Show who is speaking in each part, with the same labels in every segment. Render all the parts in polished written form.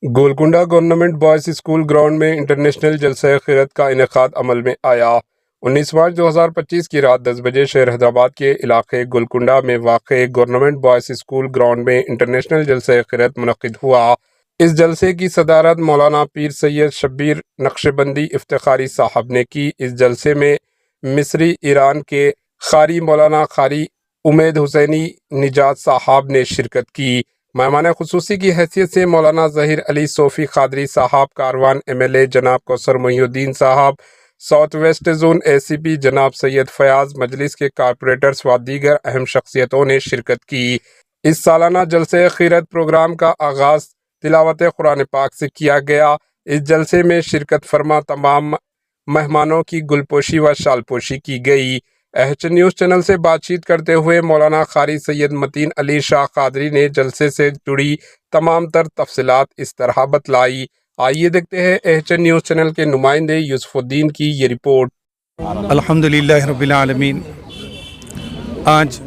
Speaker 1: گولکنڈہ گورنمنٹ بوائز اسکول گراؤنڈ میں انٹرنیشنل جلسہ خیرات کا انعقاد عمل میں آیا۔ 19 مارچ 2025 کی رات 10 بجے شہر حیدرآباد کے علاقے گولکنڈہ میں واقع گورنمنٹ بوائز اسکول گراؤنڈ میں انٹرنیشنل جلسہ خیرات منعقد ہوا۔ اس جلسے کی صدارت مولانا پیر سید شبیر نقشبندی افتخاری صاحب نے کی۔ اس جلسے میں مصری ایران کے قاری مولانا قاری امید حسینی نجات صاحب نے شرکت کی۔ مہمان خصوصی کی حیثیت سے مولانا ظہیر علی صوفی قادری صاحب، کاروان MLA جناب کوثر محی الدین صاحب، ساؤتھ ویسٹ زون ACP جناب سید فیاض، مجلس کے کارپوریٹرز و دیگر اہم شخصیتوں نے شرکت کی۔ اس سالانہ جلسہ خیرات پروگرام کا آغاز تلاوت قرآن پاک سے کیا گیا۔ اس جلسے میں شرکت فرما تمام مہمانوں کی گلپوشی و شال پوشی کی گئی۔ HN نیوز چینل سے بات چیت کرتے ہوئے مولانا قاری سید متین علی شاہ قادری نے جلسے سے جڑی تمام تر تفصیلات اس طرح بتلائی۔ آئیے دیکھتے ہیں HN نیوز چینل کے نمائندے یوسف الدین کی یہ رپورٹ۔
Speaker 2: الحمدللہ رب العالمین۔ آج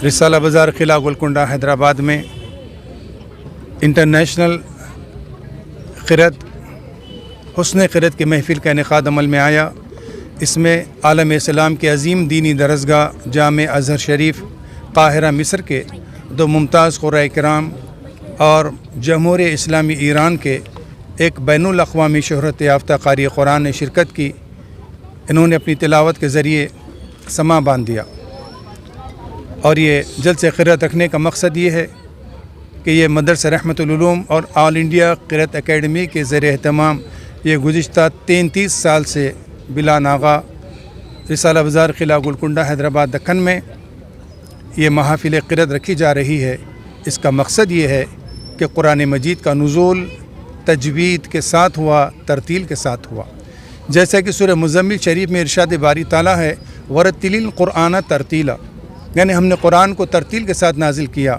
Speaker 2: رسالہ بازار قلعہ گولکنڈہ حیدرآباد میں انٹرنیشنل خیرات حسن خیرات کی محفل کا انعقاد عمل میں آیا۔ اس میں عالم اسلام کے عظیم دینی درسگاہ جامع ازہر شریف قاہرہ مصر کے دو ممتاز قرۂ کرام اور جمہوریہ اسلامی ایران کے ایک بین الاقوامی شہرت یافتہ قاری قرآن نے شرکت کی۔ انہوں نے اپنی تلاوت کے ذریعے سماں باندھ دیا، اور یہ جلسہ خیرات رکھنے کا مقصد یہ ہے کہ یہ مدرسہ رحمت العلوم اور آل انڈیا قرأت اکیڈمی کے زیر اہتمام یہ گزشتہ 33 سال سے بلا ناغہ رسالہ بازار قلعہ گولکنڈہ حیدرآباد دکن میں یہ محافل قرأت رکھی جا رہی ہے۔ اس کا مقصد یہ ہے کہ قرآن مجید کا نزول تجوید کے ساتھ ہوا، ترتیل کے ساتھ ہوا۔ جیسا کہ سورہ مزمل شریف میں ارشاد باری تعالیٰ ہے وَرَتِّلِ الْقُرْآنَ تَرْتِیلًا، یعنی ہم نے قرآن کو ترتیل کے ساتھ نازل کیا۔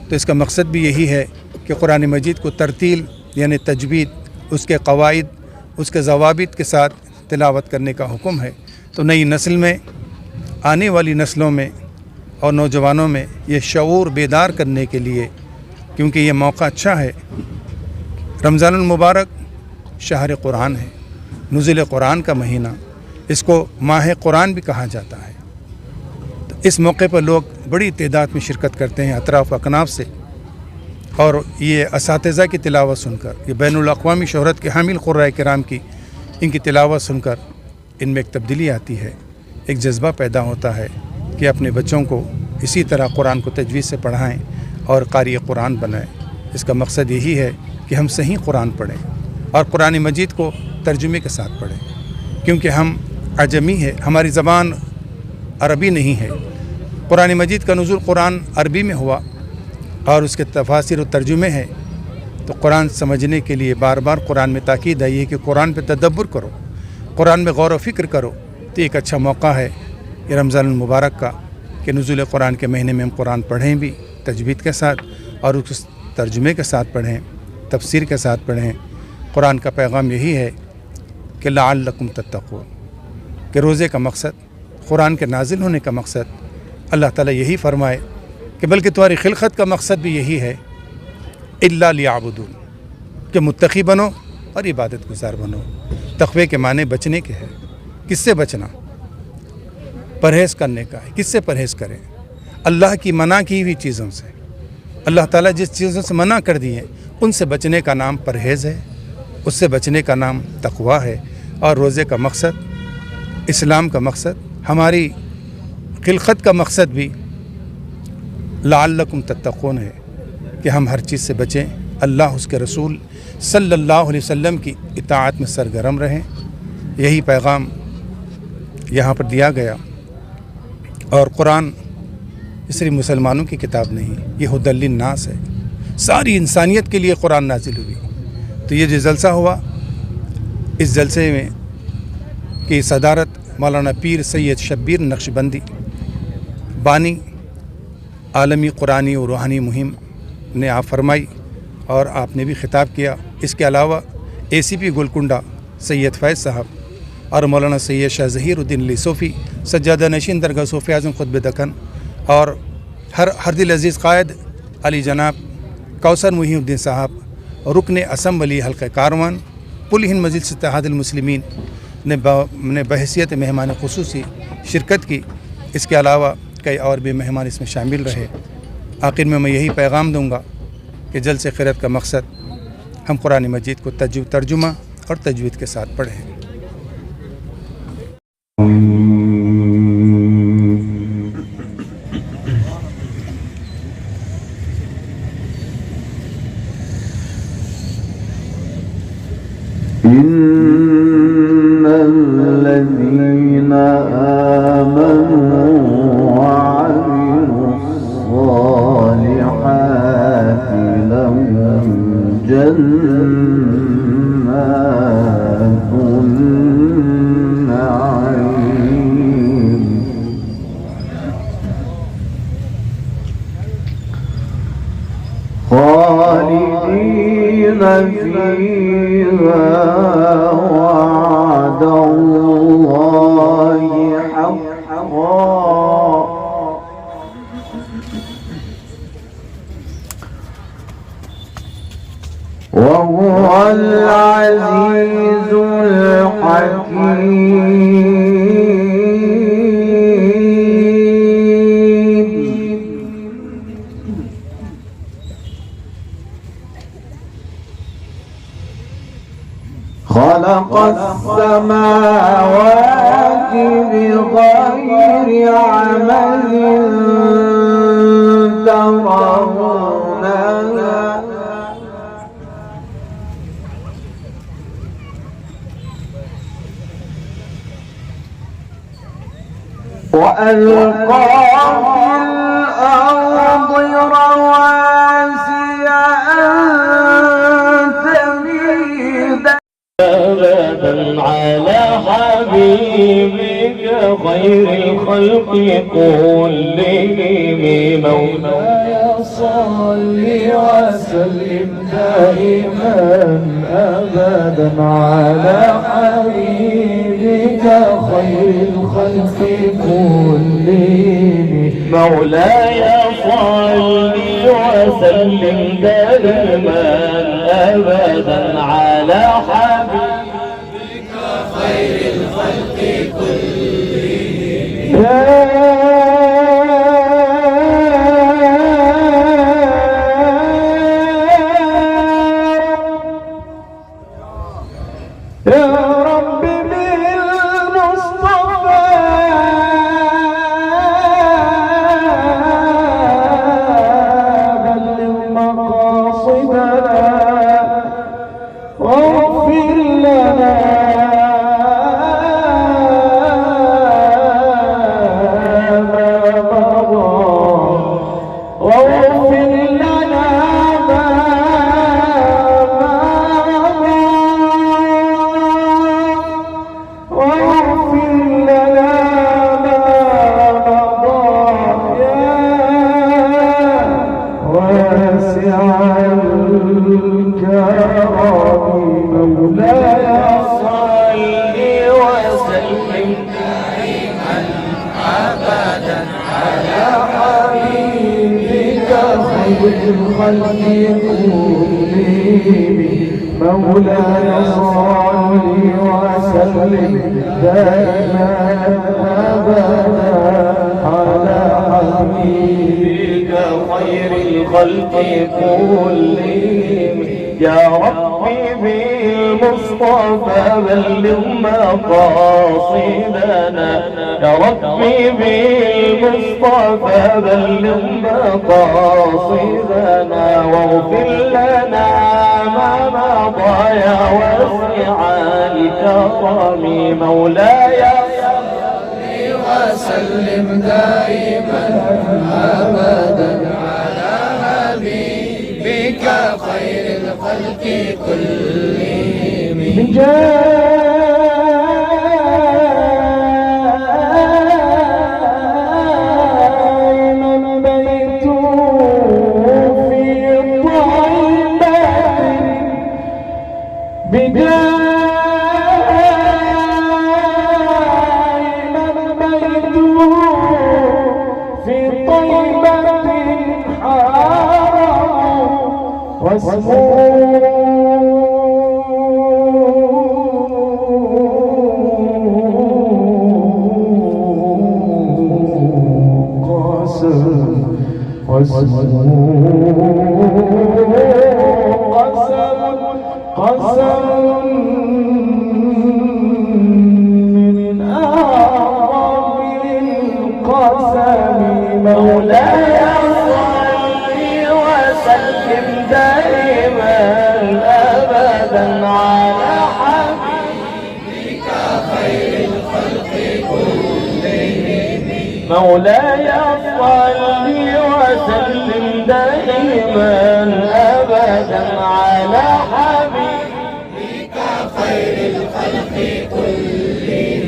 Speaker 2: تو اس کا مقصد بھی یہی ہے کہ قرآن مجید کو ترتیل یعنی تجوید، اس کے قواعد، اس کے ضوابط کے ساتھ تلاوت کرنے کا حکم ہے۔ تو نئی نسل میں، آنے والی نسلوں میں اور نوجوانوں میں یہ شعور بیدار کرنے کے لیے، کیونکہ یہ موقع اچھا ہے۔ رمضان المبارک شہر قرآن ہے، نزول قرآن کا مہینہ، اس کو ماہ قرآن بھی کہا جاتا ہے۔ تو اس موقع پر لوگ بڑی تعداد میں شرکت کرتے ہیں اطراف و اکناف سے، اور یہ اساتذہ کی تلاوت سن کر، یہ بین الاقوامی شہرت کے حامل قرۂ کرام کی ان کی تلاوت سن کر ان میں ایک تبدیلی آتی ہے، ایک جذبہ پیدا ہوتا ہے کہ اپنے بچوں کو اسی طرح قرآن کو تجوید سے پڑھائیں اور قاری قرآن بنائیں۔ اس کا مقصد یہی ہے کہ ہم صحیح قرآن پڑھیں اور قرآن مجید کو ترجمے کے ساتھ پڑھیں، کیونکہ ہم عجمی ہے، ہماری زبان عربی نہیں ہے۔ قرآن مجید کا نزول قرآن عربی میں ہوا اور اس کے تفاسیر و ترجمے ہیں، تو قرآن سمجھنے کے لیے بار بار قرآن میں تاکید آئی ہے کہ قرآن پہ تدبر کرو، قرآن میں غور و فکر کرو۔ تو ایک اچھا موقع ہے یہ رمضان المبارک کا کہ نزول قرآن کے مہینے میں ہم قرآن پڑھیں بھی تجوید کے ساتھ، اور اس ترجمے کے ساتھ پڑھیں، تفسیر کے ساتھ پڑھیں۔ قرآن کا پیغام یہی ہے کہ لعلکم تتقون، کہ روزے کا مقصد، قرآن کے نازل ہونے کا مقصد اللہ تعالیٰ یہی فرمائے کہ بلکہ تمہاری خلقت کا مقصد بھی یہی ہے الا لیعبدون، کہ متقی بنو اور عبادت گزار بنو۔ تقوی کے معنی بچنے کے ہیں۔ کس سے بچنا؟ پرہیز کرنے کا ہے۔ کس سے پرہیز کریں؟ اللہ کی منع کی ہوئی چیزوں سے۔ اللہ تعالیٰ جس چیزوں سے منع کر دی ہیں ان سے بچنے کا نام پرہیز ہے، اس سے بچنے کا نام تقوی ہے۔ اور روزے کا مقصد، اسلام کا مقصد، ہماری خلقت کا مقصد بھی لعلکم تتقون ہے کہ ہم ہر چیز سے بچیں، اللہ اس کے رسول صلی اللہ علیہ وسلم کی اطاعت میں سرگرم رہیں۔ یہی پیغام یہاں پر دیا گیا۔ اور قرآن صرف مسلمانوں کی کتاب نہیں، یہ ھدی للناس ہے، ساری انسانیت کے لیے قرآن نازل ہوئی۔ تو یہ جو جلسہ ہوا، اس جلسے میں کی صدارت مولانا پیر سید شبیر نقشبندی بانی عالمی قرآنی و روحانی مہم نے آپ فرمائی، اور آپ نے بھی خطاب کیا۔ اس کے علاوہ ACP گولکنڈہ سید فیض صاحب اور مولانا سید شاہ ظہیر الدین علی صوفی سجادہ نشین درگاہ صوفی اعظم قطب دکن، اور ہر دل عزیز قائد علی جناب कौसर मुहीउद्दीन साहब, रुकन असम्बली हल्का कारवान, कुल हिंद मजलिस इत्तेहादुल मुस्लिमीन ने बहैसियत मेहमान खुसूसी शिरकत की। इसके अलावा कई और भी मेहमान इसमें शामिल रहे। आखिर में मैं यही पैगाम दूँगा कि जलसे खिरत का मकसद हम कुरान मजीद को तर्जुमा और तजवीद के साथ पढ़ें।
Speaker 3: इन्नल्लज़ीन आमनू वअमिलुस्सालिहाति लहुम जन्नातुन नईम खालिदीन फीहा वअद अल्लाहि हक़्क़न वहुवल अज़ीज़ुल हकीम। खलक़स समावाति बिग़ैरि अमदिन तरवुनहा وألقى في الأرض رواسي أن تميد أبدا على حبيبك خير الخلق كلهم مولاي صل وسلم دائما أبدا على حبيبك خير الخلق كلهم مولاي صل وسلم دائما أبدا على حبيبك خير الخلق كلهم يا رب بالمصطفى بلغ مقاصدنا واغفر لنا ما مضى واغفر لنا ما واغفر لنا ما مضى يا واسع الكرم مولاي صل وسلم دائما ابدا على حبيبك خير الخلق كلهم مولاي صل وسلم دائما ابدا على حبيبك خير الخلق كلهم يا ربي بالمصطفى بلغ مقاصدنا يا ربي بالمصطفى بلغ مقاصدنا واغفر لنا ما مضى يا واسع الكرم مولاي صل وسلم دائما ابدا على حبيبك خير الخلق كلهم مولاي صل وسلم دائما أبدا على حبيبك خير الخلق كلهم مولاي صل وسلم دائما أبدا على حبيبك خير الخلق كلهم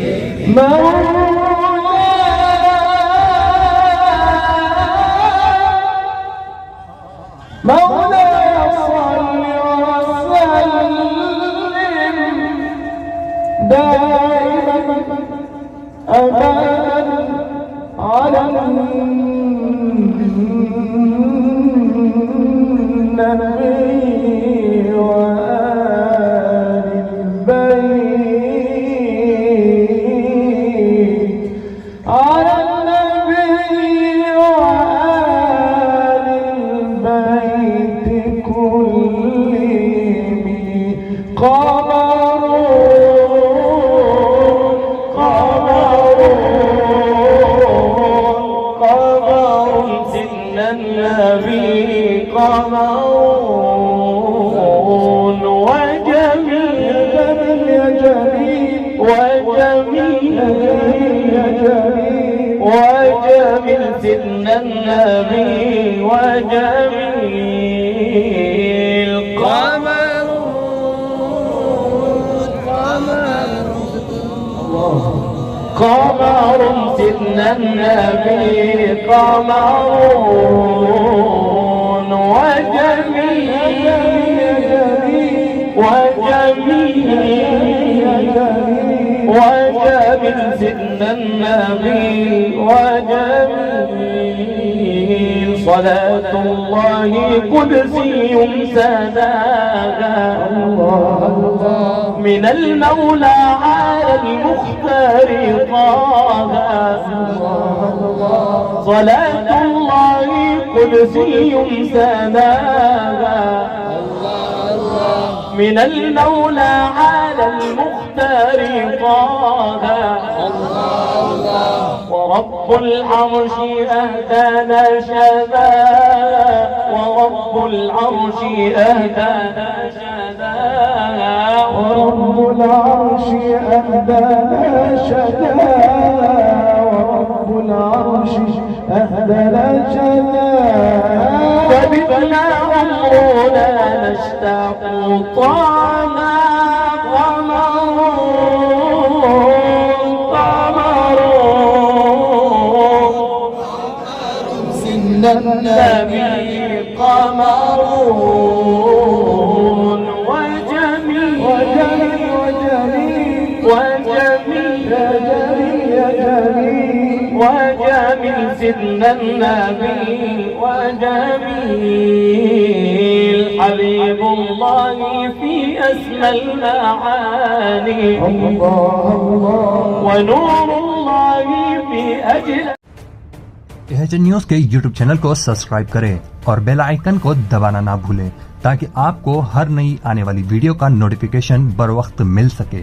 Speaker 3: مولاي صل وسلم دائما أبدا على النبي وآل البيت على النبي وآل البيت كلهم قمر سيدنا النبي قمر وجميل يا جميل وجميل يا جميل وجميل سيدنا النبي وجميل قمر سيدنا النبي قمر وجميل وجميل سيدنا النبي وجميل صلاة الله قدسي سناها من المولى على المختار طه صلاة الله قدسي سناها من المولى على المختار طه ورب العرش أهدانا شذا ورب العرش أهدانا شذا ورب العرش أهدانا شذا ورب العرش أهدانا شذا وبدنا عمرنا نشتاق طعنا النبي قمر وجميل وجميل سيدنا النبي وجميل حبيب الله في أسمى المعاني ونور الله في أجل
Speaker 4: एचएन न्यूज के यूट्यूब चैनल को सब्सक्राइब करें और बेल आइकन को दबाना ना भूलें ताकि आपको हर नई आने वाली वीडियो का नोटिफिकेशन बर वक्त मिल सके।